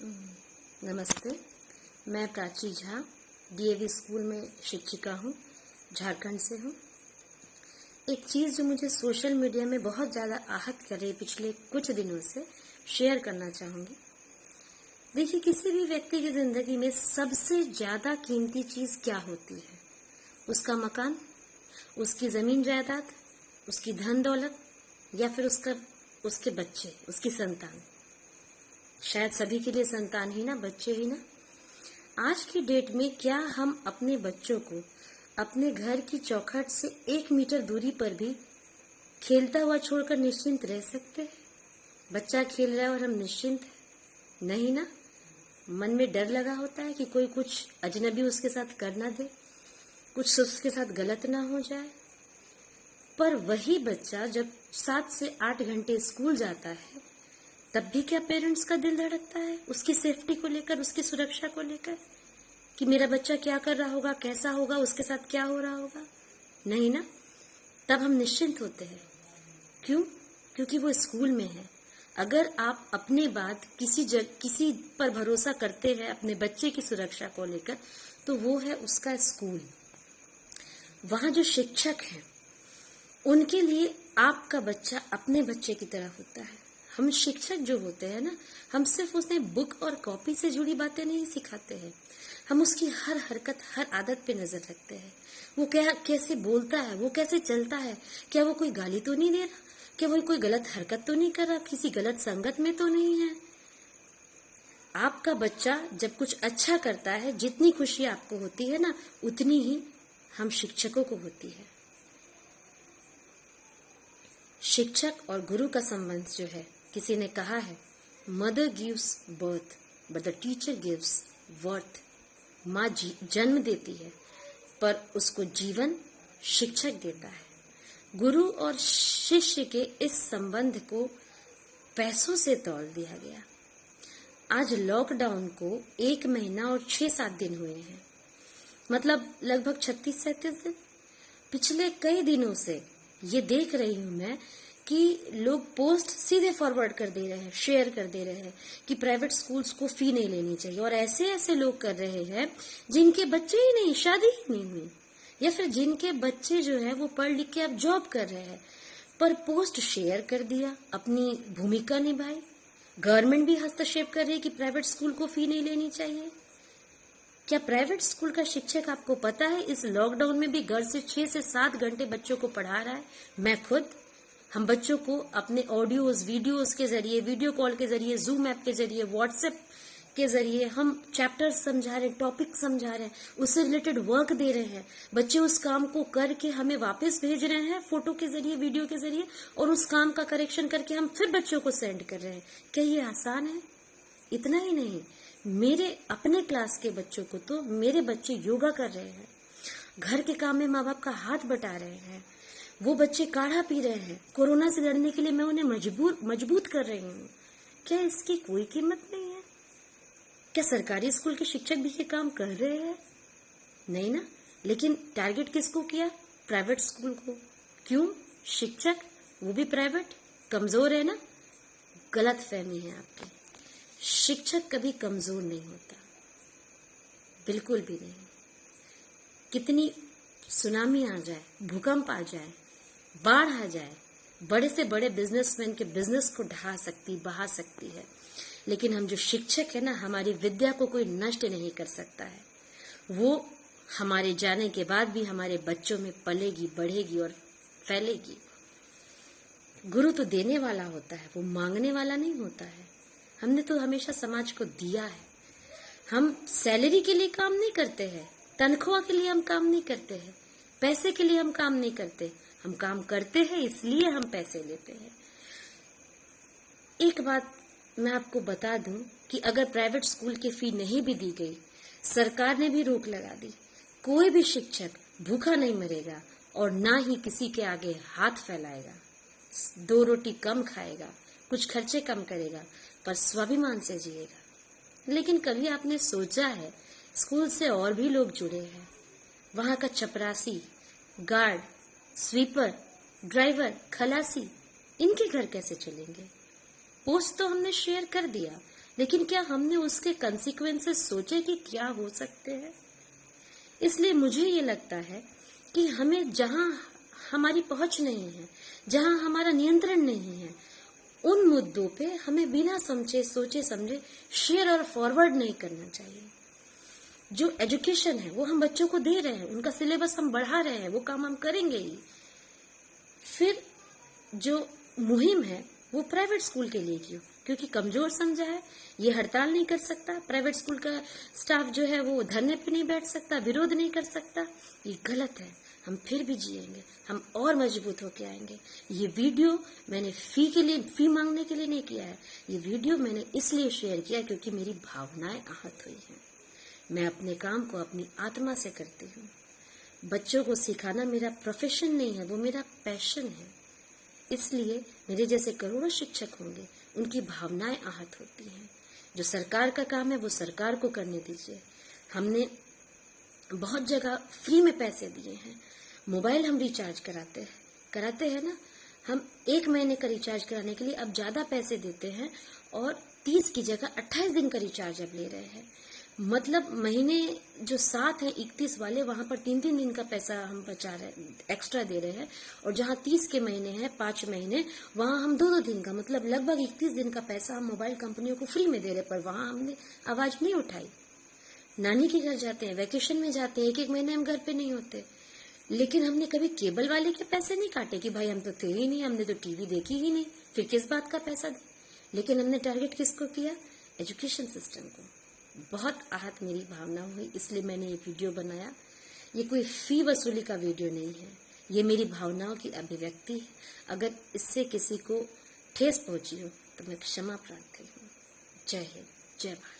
नमस्ते। मैं Prachi Jha DAV school में शिक्षिका हूँ, झारखंड से हूँ। एक चीज़ जो मुझे सोशल मीडिया में बहुत ज़्यादा आहत कर रही पिछले कुछ दिनों से शेयर करना चाहूँगी। देखिए, किसी भी व्यक्ति की ज़िंदगी में सबसे ज़्यादा कीमती चीज़ क्या होती है? उसका मकान, उसकी ज़मीन जायदाद, उसकी धन दौलत, या फिर उसके बच्चे, उसकी संतान। शायद सभी के लिए संतान ही ना, बच्चे ही ना। आज की डेट में क्या हम अपने बच्चों को अपने घर की चौखट से 1 मीटर दूरी पर भी खेलता हुआ छोड़कर निश्चिंत रह सकते हैं? बच्चा खेल रहा है और हम निश्चिंत हैं? नहीं ना। मन में डर लगा होता है कि कोई कुछ अजनबी उसके साथ कर ना दे, कुछ उसके साथ गलत ना हो जाए। पर वही बच्चा जब 7 से 8 घंटे स्कूल जाता है, तब भी क्या पेरेंट्स का दिल धड़कता है उसकी सेफ्टी को लेकर, उसकी सुरक्षा को लेकर, कि मेरा बच्चा क्या कर रहा होगा, कैसा होगा, उसके साथ क्या हो रहा होगा? नहीं ना। तब हम निश्चिंत होते हैं। क्यों? क्योंकि वो स्कूल में है। अगर आप अपने बाद किसी पर भरोसा करते हैं अपने बच्चे की सुरक्षा को लेकर, तो वो है उसका स्कूल। वहां जो शिक्षक हैं, उनके लिए आपका बच्चा अपने बच्चे की तरह होता है। हम शिक्षक जो होते हैं ना, हम सिर्फ उसने बुक और कॉपी से जुड़ी बातें नहीं सिखाते हैं। हम उसकी हर हरकत, हर आदत पे नजर रखते हैं। वो कैसे बोलता है, वो कैसे चलता है, क्या वो कोई गाली तो नहीं दे रहा, क्या वो कोई गलत हरकत तो नहीं कर रहा, किसी गलत संगत में तो नहीं है। आपका बच्चा जब कुछ अच्छा करता है, जितनी खुशी आपको होती है ना, उतनी ही हम शिक्षकों को होती है। शिक्षक और गुरु का संबंध जो है, किसी ने कहा है, mother gives birth but the teacher gives worth. माँ जन्म देती है, पर उसको जीवन शिक्षक देता है। गुरु और शिष्य के इस संबंध को पैसों से तौल दिया गया। आज लॉकडाउन को 1 महीना और 6-7 दिन हुए हैं, मतलब लगभग 36-37 दिन। पिछले कई दिनों से ये देख रही हूं मैं कि लोग पोस्ट सीधे फॉरवर्ड कर दे रहे हैं, शेयर कर दे रहे हैं कि प्राइवेट स्कूल्स को फी नहीं लेनी चाहिए। और ऐसे ऐसे लोग कर रहे हैं जिनके बच्चे ही नहीं, शादी ही नहीं हुई, या फिर जिनके बच्चे जो है वो पढ़ लिख के अब जॉब कर रहे हैं, पर पोस्ट शेयर कर दिया, अपनी भूमिका निभाई। गवर्नमेंट भी हस्तक्षेप कर रही है कि प्राइवेट स्कूल को फी नहीं लेनी चाहिए। क्या प्राइवेट स्कूल का शिक्षक, आपको पता है, इस लॉकडाउन में भी घर से 6 से 7 घंटे बच्चों को पढ़ा रहा है? मैं खुद, हम बच्चों को अपने ऑडियोज, वीडियोज के जरिए, वीडियो कॉल के जरिए, जूम ऐप के जरिए, व्हाट्सएप के जरिए हम चैप्टर्स समझा रहे हैं, टॉपिक समझा रहे हैं, उससे रिलेटेड वर्क दे रहे हैं। बच्चे उस काम को करके हमें वापस भेज रहे हैं फोटो के जरिए, वीडियो के जरिए, और उस काम का करेक्शन करके हम फिर बच्चों को सेंड कर रहे हैं। क्या ये आसान है? इतना ही नहीं, मेरे अपने क्लास के बच्चों को तो मेरे बच्चे योगा कर रहे हैं, घर के काम में माँ बाप का हाथ बटा रहे हैं, वो बच्चे काढ़ा पी रहे हैं। कोरोना से लड़ने के लिए मैं उन्हें मजबूत कर रही हूँ। क्या इसकी कोई कीमत नहीं है? क्या सरकारी स्कूल के शिक्षक भी ये काम कर रहे हैं? नहीं ना। लेकिन टारगेट किसको किया? प्राइवेट स्कूल को। क्यों? शिक्षक, वो भी प्राइवेट, कमजोर है ना? गलत फहमी है आपकी। शिक्षक कभी कमजोर नहीं होता, बिल्कुल भी नहीं। कितनी सुनामी आ जाए, भूकंप आ जाए, बाढ़ आ जाए, बड़े से बड़े बिजनेसमैन के बिजनेस को बहा सकती है, लेकिन हम जो शिक्षक है ना, हमारी विद्या को कोई नष्ट नहीं कर सकता है। वो हमारे जाने के बाद भी हमारे बच्चों में पलेगी, बढ़ेगी और फैलेगी। गुरु तो देने वाला होता है, वो मांगने वाला नहीं होता है। हमने तो हमेशा समाज को दिया है। हम सैलरी के लिए काम नहीं करते हैं, तनख्वाह के लिए हम काम नहीं करते हैं, पैसे के लिए हम काम नहीं करते। हम काम करते हैं इसलिए हम पैसे लेते हैं। एक बात मैं आपको बता दूं कि अगर प्राइवेट स्कूल की फी नहीं भी दी गई, सरकार ने भी रोक लगा दी, कोई भी शिक्षक भूखा नहीं मरेगा और ना ही किसी के आगे हाथ फैलाएगा। 2 रोटी कम खाएगा, कुछ खर्चे कम करेगा, पर स्वाभिमान से जिएगा। लेकिन कभी आपने सोचा है, स्कूल से और भी लोग जुड़े हैं। वहां का चपरासी, गार्ड, स्वीपर, ड्राइवर, खलासी, इनके घर कैसे चलेंगे? पोस्ट तो हमने शेयर कर दिया, लेकिन क्या हमने उसके कंसिक्वेंसेस सोचे कि क्या हो सकते हैं? इसलिए मुझे ये लगता है कि हमें जहां हमारी पहुंच नहीं है, जहां हमारा नियंत्रण नहीं है, उन मुद्दों पे हमें बिना सोचे समझे शेयर और फॉरवर्ड नहीं करना चाहिए। जो एजुकेशन है वो हम बच्चों को दे रहे हैं, उनका सिलेबस हम बढ़ा रहे हैं, वो काम हम करेंगे ही। फिर जो मुहिम है वो प्राइवेट स्कूल के लिए क्यों? क्योंकि कमजोर समझा है, ये हड़ताल नहीं कर सकता, प्राइवेट स्कूल का स्टाफ जो है वो धरने पे नहीं बैठ सकता, विरोध नहीं कर सकता। ये गलत है। हम फिर भी जिएंगे, हम और मजबूत होके आएंगे। ये वीडियो मैंने फी मांगने के लिए नहीं किया है। ये वीडियो मैंने इसलिए शेयर किया क्योंकि मेरी भावनाएं आहत हुई हैं। मैं अपने काम को अपनी आत्मा से करती हूँ। बच्चों को सिखाना मेरा प्रोफेशन नहीं है, वो मेरा पैशन है। इसलिए मेरे जैसे करोड़ों शिक्षक होंगे, उनकी भावनाएं आहत होती हैं। जो सरकार का काम है वो सरकार को करने दीजिए। हमने बहुत जगह फ्री में पैसे दिए हैं। मोबाइल हम रिचार्ज कराते हैं ना। हम 1 महीने का रिचार्ज कराने के लिए अब ज्यादा पैसे देते हैं और 30 की जगह 28 दिन का रिचार्ज अब ले रहे हैं। मतलब महीने जो 7 है 31 वाले, वहां पर 3-3 दिन का पैसा हम बचा रहे, एक्स्ट्रा दे रहे हैं। और जहां 30 के महीने हैं 5 महीने, वहां हम 2-2 दिन का, मतलब लगभग 31 दिन का पैसा हम मोबाइल कंपनियों को फ्री में दे रहे। पर वहां हमने आवाज नहीं उठाई। नानी के घर जाते हैं, वैकेशन में जाते हैं, 1-1 महीने हम घर पे नहीं होते, लेकिन हमने कभी केबल वाले के पैसे नहीं काटे कि भाई हम तो थे ही नहीं, हमने तो टीवी देखी ही नहीं, फिर किस बात का पैसा दे। लेकिन हमने टारगेट किसको किया? एजुकेशन सिस्टम को। बहुत आहत मेरी भावना हुई, इसलिए मैंने ये वीडियो बनाया। ये कोई फी वसूली का वीडियो नहीं है, ये मेरी भावनाओं की अभिव्यक्ति है। अगर इससे किसी को ठेस पहुंची हो तो मैं क्षमा प्रार्थी हूँ। जय हिंद, जय भारत।